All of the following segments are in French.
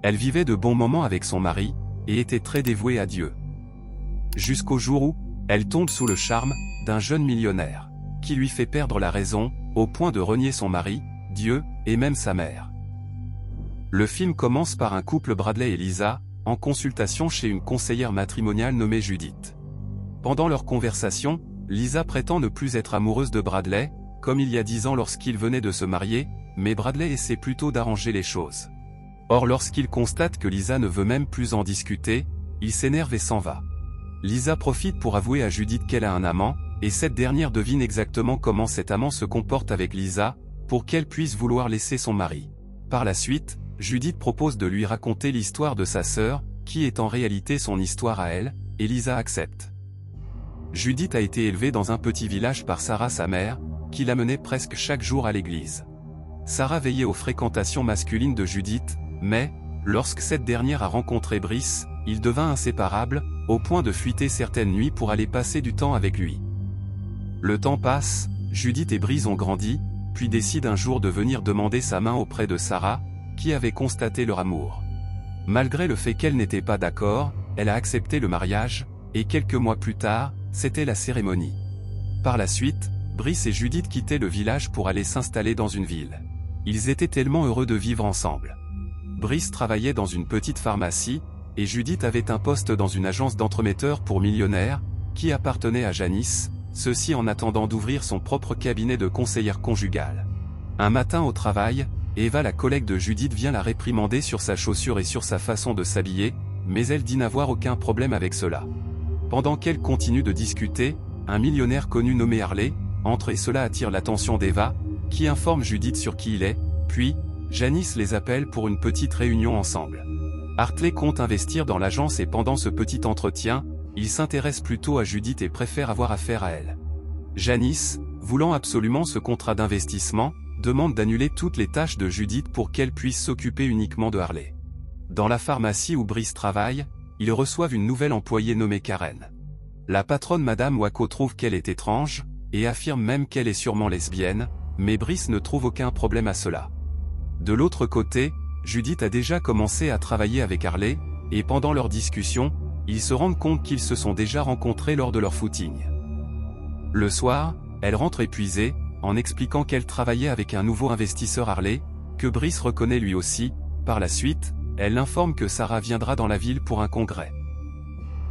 Elle vivait de bons moments avec son mari, et était très dévouée à Dieu. Jusqu'au jour où, elle tombe sous le charme d'un jeune millionnaire, qui lui fait perdre la raison, au point de renier son mari, Dieu, et même sa mère. Le film commence par un couple Bradley et Lisa, en consultation chez une conseillère matrimoniale nommée Judith. Pendant leur conversation, Lisa prétend ne plus être amoureuse de Bradley, comme il y a 10 ans lorsqu'ils venaient de se marier, mais Bradley essaie plutôt d'arranger les choses. Or lorsqu'il constate que Lisa ne veut même plus en discuter, il s'énerve et s'en va. Lisa profite pour avouer à Judith qu'elle a un amant, et cette dernière devine exactement comment cet amant se comporte avec Lisa, pour qu'elle puisse vouloir laisser son mari. Par la suite, Judith propose de lui raconter l'histoire de sa sœur, qui est en réalité son histoire à elle, et Lisa accepte. Judith a été élevée dans un petit village par Sarah sa mère, qui l'amenait presque chaque jour à l'église. Sarah veillait aux fréquentations masculines de Judith, mais, lorsque cette dernière a rencontré Brice, il devint inséparable, au point de fuiter certaines nuits pour aller passer du temps avec lui. Le temps passe, Judith et Brice ont grandi, puis décident un jour de venir demander sa main auprès de Sarah, qui avait constaté leur amour. Malgré le fait qu'elle n'était pas d'accord, elle a accepté le mariage, et quelques mois plus tard, c'était la cérémonie. Par la suite, Brice et Judith quittaient le village pour aller s'installer dans une ville. Ils étaient tellement heureux de vivre ensemble. Brice travaillait dans une petite pharmacie, et Judith avait un poste dans une agence d'entremetteurs pour millionnaires, qui appartenait à Janice, ceci en attendant d'ouvrir son propre cabinet de conseillère conjugale. Un matin au travail, Eva la collègue de Judith vient la réprimander sur sa chaussure et sur sa façon de s'habiller, mais elle dit n'avoir aucun problème avec cela. Pendant qu'elle continue de discuter, un millionnaire connu nommé Harley entre et cela attire l'attention d'Eva, qui informe Judith sur qui il est, puis, Janice les appelle pour une petite réunion ensemble. Hartley compte investir dans l'agence et pendant ce petit entretien, il s'intéresse plutôt à Judith et préfère avoir affaire à elle. Janice, voulant absolument ce contrat d'investissement, demande d'annuler toutes les tâches de Judith pour qu'elle puisse s'occuper uniquement de Harley. Dans la pharmacie où Brice travaille, ils reçoivent une nouvelle employée nommée Karen. La patronne Madame Wacko trouve qu'elle est étrange, et affirme même qu'elle est sûrement lesbienne, mais Brice ne trouve aucun problème à cela. De l'autre côté, Judith a déjà commencé à travailler avec Harley, et pendant leur discussion, ils se rendent compte qu'ils se sont déjà rencontrés lors de leur footing. Le soir, elle rentre épuisée, en expliquant qu'elle travaillait avec un nouveau investisseur Harley, que Brice reconnaît lui aussi. Par la suite, elle l'informe que Sarah viendra dans la ville pour un congrès.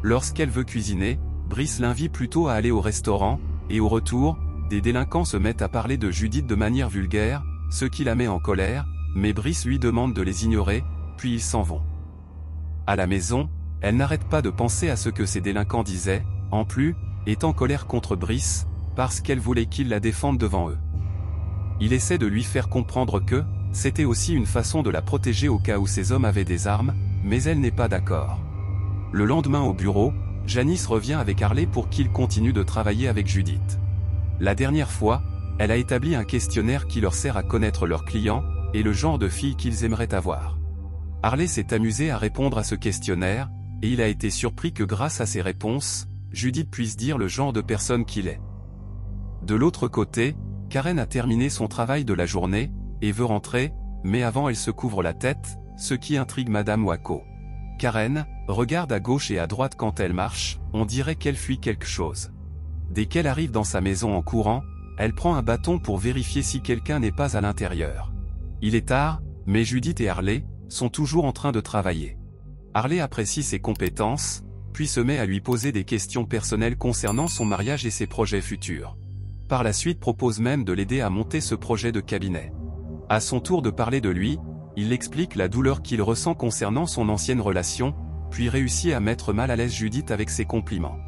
Lorsqu'elle veut cuisiner, Brice l'invite plutôt à aller au restaurant, et au retour, des délinquants se mettent à parler de Judith de manière vulgaire, ce qui la met en colère, mais Brice lui demande de les ignorer, puis ils s'en vont. À la maison, elle n'arrête pas de penser à ce que ces délinquants disaient, en plus, est en colère contre Brice, parce qu'elle voulait qu'il la défende devant eux. Il essaie de lui faire comprendre que, c'était aussi une façon de la protéger au cas où ces hommes avaient des armes, mais elle n'est pas d'accord. Le lendemain au bureau, Janice revient avec Harley pour qu'il continue de travailler avec Judith. La dernière fois, elle a établi un questionnaire qui leur sert à connaître leurs clients, et le genre de fille qu'ils aimeraient avoir. Harley s'est amusé à répondre à ce questionnaire, et il a été surpris que grâce à ses réponses, Judith puisse dire le genre de personne qu'il est. De l'autre côté, Karen a terminé son travail de la journée, et veut rentrer, mais avant elle se couvre la tête, ce qui intrigue Madame Wacko. Karen regarde à gauche et à droite quand elle marche, on dirait qu'elle fuit quelque chose. Dès qu'elle arrive dans sa maison en courant, elle prend un bâton pour vérifier si quelqu'un n'est pas à l'intérieur. Il est tard, mais Judith et Harley sont toujours en train de travailler. Harley apprécie ses compétences, puis se met à lui poser des questions personnelles concernant son mariage et ses projets futurs. Par la suite propose même de l'aider à monter ce projet de cabinet. À son tour de parler de lui, il explique la douleur qu'il ressent concernant son ancienne relation, puis réussit à mettre mal à l'aise Judith avec ses compliments.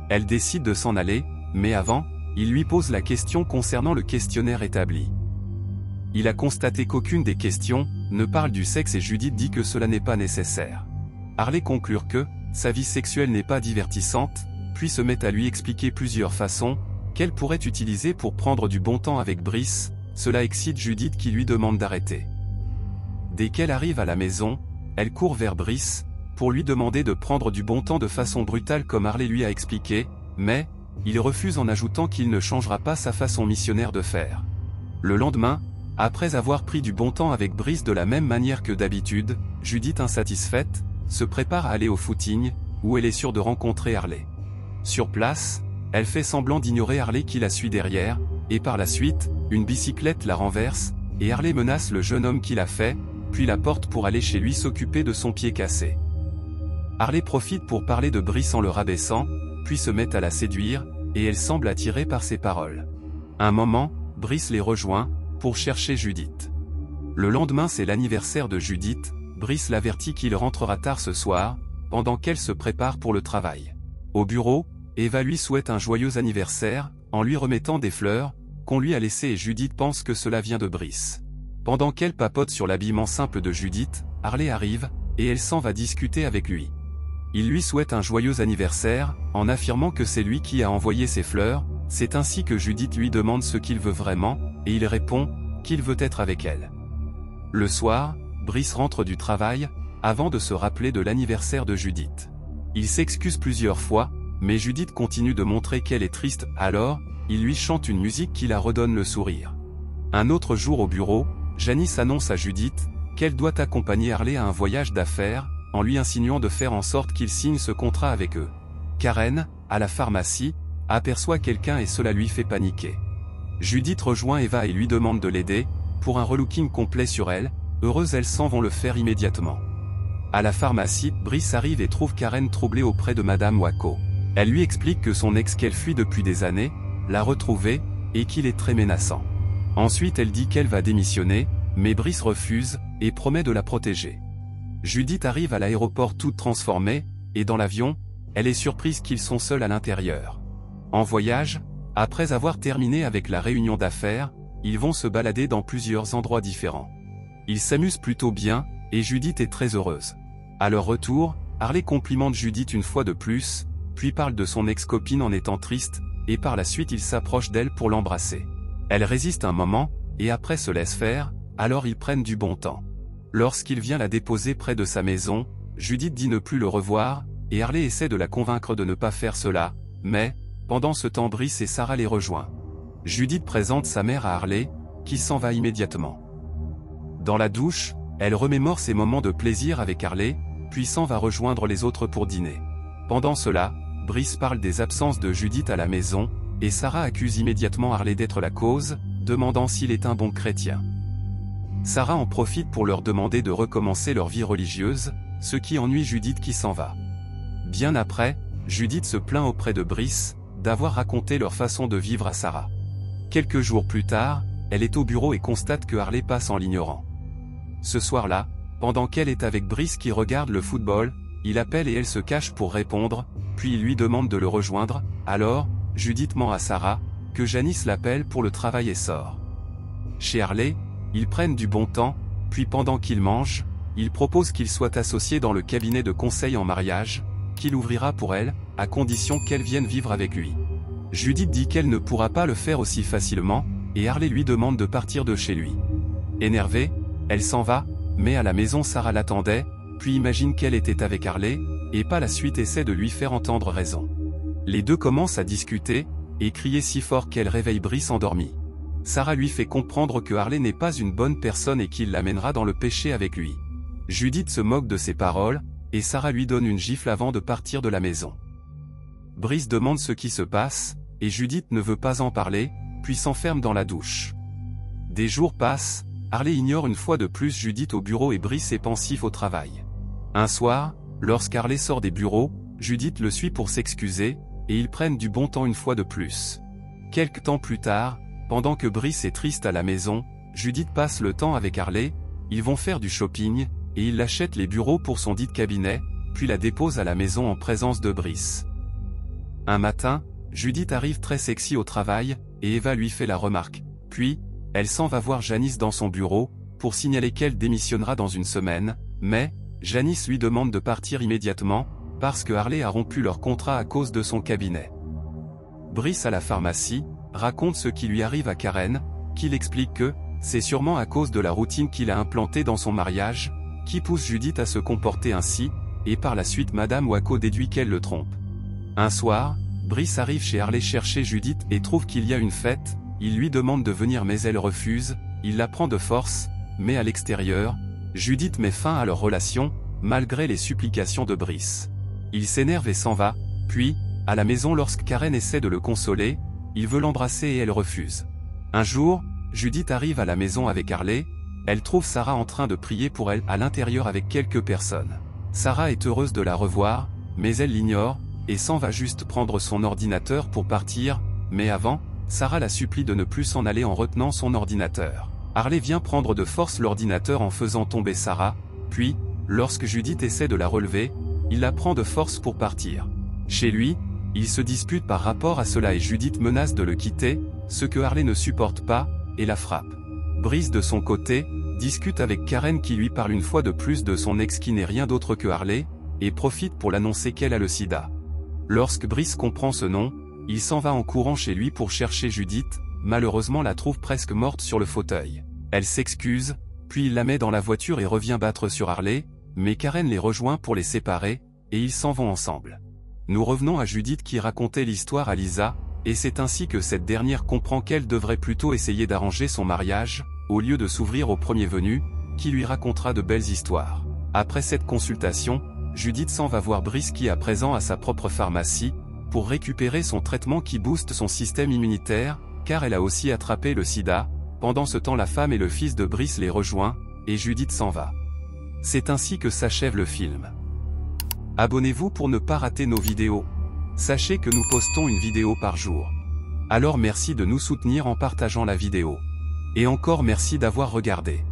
Elle décide de s'en aller, mais avant, il lui pose la question concernant le questionnaire établi. Il a constaté qu'aucune des questions ne parle du sexe et Judith dit que cela n'est pas nécessaire. Harley conclut que sa vie sexuelle n'est pas divertissante, puis se met à lui expliquer plusieurs façons qu'elle pourrait utiliser pour prendre du bon temps avec Brice. Cela excite Judith qui lui demande d'arrêter. Dès qu'elle arrive à la maison, elle court vers Brice, pour lui demander de prendre du bon temps de façon brutale comme Harley lui a expliqué, mais, il refuse en ajoutant qu'il ne changera pas sa façon missionnaire de faire. Le lendemain, Après avoir pris du bon temps avec Brice de la même manière que d'habitude, Judith insatisfaite, se prépare à aller au footing, où elle est sûre de rencontrer Harley. Sur place, elle fait semblant d'ignorer Harley qui la suit derrière, et par la suite, une bicyclette la renverse, et Harley menace le jeune homme qui l'a fait, puis la porte pour aller chez lui s'occuper de son pied cassé. Harley profite pour parler de Brice en le rabaissant, puis se met à la séduire, et elle semble attirée par ses paroles. Un moment, Brice les rejoint, pour chercher Judith. Le lendemain c'est l'anniversaire de Judith, Brice l'avertit qu'il rentrera tard ce soir, pendant qu'elle se prépare pour le travail. Au bureau, Eva lui souhaite un joyeux anniversaire, en lui remettant des fleurs, qu'on lui a laissées et Judith pense que cela vient de Brice. Pendant qu'elle papote sur l'habillement simple de Judith, Harley arrive, et elle s'en va discuter avec lui. Il lui souhaite un joyeux anniversaire, en affirmant que c'est lui qui a envoyé ces fleurs, c'est ainsi que Judith lui demande ce qu'il veut vraiment, et il répond qu'il veut être avec elle. Le soir, Brice rentre du travail, avant de se rappeler de l'anniversaire de Judith. Il s'excuse plusieurs fois, mais Judith continue de montrer qu'elle est triste, alors, il lui chante une musique qui la redonne le sourire. Un autre jour au bureau, Janice annonce à Judith qu'elle doit accompagner Harley à un voyage d'affaires, en lui insinuant de faire en sorte qu'il signe ce contrat avec eux. Karen, à la pharmacie, aperçoit quelqu'un et cela lui fait paniquer. Judith rejoint Eva et lui demande de l'aider, pour un relooking complet sur elle, heureuses elles s'en vont le faire immédiatement. À la pharmacie, Brice arrive et trouve Karen troublée auprès de Madame Wako. Elle lui explique que son ex qu'elle fuit depuis des années, l'a retrouvé, et qu'il est très menaçant. Ensuite elle dit qu'elle va démissionner, mais Brice refuse, et promet de la protéger. Judith arrive à l'aéroport toute transformée, et dans l'avion, elle est surprise qu'ils sont seuls à l'intérieur. En voyage, après avoir terminé avec la réunion d'affaires, ils vont se balader dans plusieurs endroits différents. Ils s'amusent plutôt bien, et Judith est très heureuse. À leur retour, Harley complimente Judith une fois de plus, puis parle de son ex-copine en étant triste, et par la suite il s'approche d'elle pour l'embrasser. Elle résiste un moment, et après se laisse faire, alors ils prennent du bon temps. Lorsqu'il vient la déposer près de sa maison, Judith dit ne plus le revoir, et Harley essaie de la convaincre de ne pas faire cela, mais, pendant ce temps Brice et Sarah les rejoignent. Judith présente sa mère à Harley, qui s'en va immédiatement. Dans la douche, elle remémore ses moments de plaisir avec Harley, puis s'en va rejoindre les autres pour dîner. Pendant cela, Brice parle des absences de Judith à la maison, et Sarah accuse immédiatement Harley d'être la cause, demandant s'il est un bon chrétien. Sarah en profite pour leur demander de recommencer leur vie religieuse, ce qui ennuie Judith qui s'en va. Bien après, Judith se plaint auprès de Brice, d'avoir raconté leur façon de vivre à Sarah. Quelques jours plus tard, elle est au bureau et constate que Harley passe en l'ignorant. Ce soir-là, pendant qu'elle est avec Brice qui regarde le football, il appelle et elle se cache pour répondre, puis il lui demande de le rejoindre, alors, Judith ment à Sarah, que Janice l'appelle pour le travail et sort. Chez Harley, ils prennent du bon temps, puis pendant qu'ils mangent, il propose qu'il soit associé dans le cabinet de conseil en mariage, qu'il ouvrira pour elle, à condition qu'elle vienne vivre avec lui. Judith dit qu'elle ne pourra pas le faire aussi facilement, et Harley lui demande de partir de chez lui. Énervée, elle s'en va, mais à la maison Sarah l'attendait, puis imagine qu'elle était avec Harley, et par la suite essaie de lui faire entendre raison. Les deux commencent à discuter, et crier si fort qu'elle réveille Brice endormi. Sarah lui fait comprendre que Harley n'est pas une bonne personne et qu'il l'amènera dans le péché avec lui. Judith se moque de ses paroles, et Sarah lui donne une gifle avant de partir de la maison. Brice demande ce qui se passe, et Judith ne veut pas en parler, puis s'enferme dans la douche. Des jours passent, Harley ignore une fois de plus Judith au bureau et Brice est pensif au travail. Un soir, lorsqu'Harley sort des bureaux, Judith le suit pour s'excuser, et ils prennent du bon temps une fois de plus. Quelque temps plus tard, pendant que Brice est triste à la maison, Judith passe le temps avec Harley, ils vont faire du shopping, et il achète les bureaux pour son dit cabinet, puis la dépose à la maison en présence de Brice. Un matin, Judith arrive très sexy au travail, et Eva lui fait la remarque. Puis, elle s'en va voir Janice dans son bureau, pour signaler qu'elle démissionnera dans une semaine, mais, Janice lui demande de partir immédiatement, parce que Harley a rompu leur contrat à cause de son cabinet. Brice à la pharmacie, raconte ce qui lui arrive à Karen, qu'il explique que, c'est sûrement à cause de la routine qu'il a implantée dans son mariage, qui pousse Judith à se comporter ainsi, et par la suite Madame Wako déduit qu'elle le trompe. Un soir, Brice arrive chez Harley chercher Judith et trouve qu'il y a une fête, il lui demande de venir mais elle refuse, il la prend de force, mais à l'extérieur, Judith met fin à leur relation, malgré les supplications de Brice. Il s'énerve et s'en va, puis, à la maison lorsque Karen essaie de le consoler, il veut l'embrasser et elle refuse. Un jour, Judith arrive à la maison avec Harley, elle trouve Sarah en train de prier pour elle à l'intérieur avec quelques personnes. Sarah est heureuse de la revoir, mais elle l'ignore, et s'en va juste prendre son ordinateur pour partir, mais avant, Sarah la supplie de ne plus s'en aller en retenant son ordinateur. Harley vient prendre de force l'ordinateur en faisant tomber Sarah, puis, lorsque Judith essaie de la relever, il la prend de force pour partir. Chez lui, ils se disputent par rapport à cela et Judith menace de le quitter, ce que Harley ne supporte pas, et la frappe. Brice de son côté, discute avec Karen qui lui parle une fois de plus de son ex qui n'est rien d'autre que Harley, et profite pour l'annoncer qu'elle a le sida. Lorsque Brice comprend ce nom, il s'en va en courant chez lui pour chercher Judith, malheureusement la trouve presque morte sur le fauteuil. Elle s'excuse, puis il la met dans la voiture et revient battre sur Harley, mais Karen les rejoint pour les séparer, et ils s'en vont ensemble. Nous revenons à Judith qui racontait l'histoire à Lisa, et c'est ainsi que cette dernière comprend qu'elle devrait plutôt essayer d'arranger son mariage, au lieu de s'ouvrir au premier venu, qui lui racontera de belles histoires. Après cette consultation, Judith s'en va voir Brice qui à présent a sa propre pharmacie, pour récupérer son traitement qui booste son système immunitaire, car elle a aussi attrapé le sida. Pendant ce temps la femme et le fils de Brice les rejoignent, et Judith s'en va. C'est ainsi que s'achève le film. Abonnez-vous pour ne pas rater nos vidéos. Sachez que nous postons une vidéo par jour. Alors merci de nous soutenir en partageant la vidéo. Et encore merci d'avoir regardé.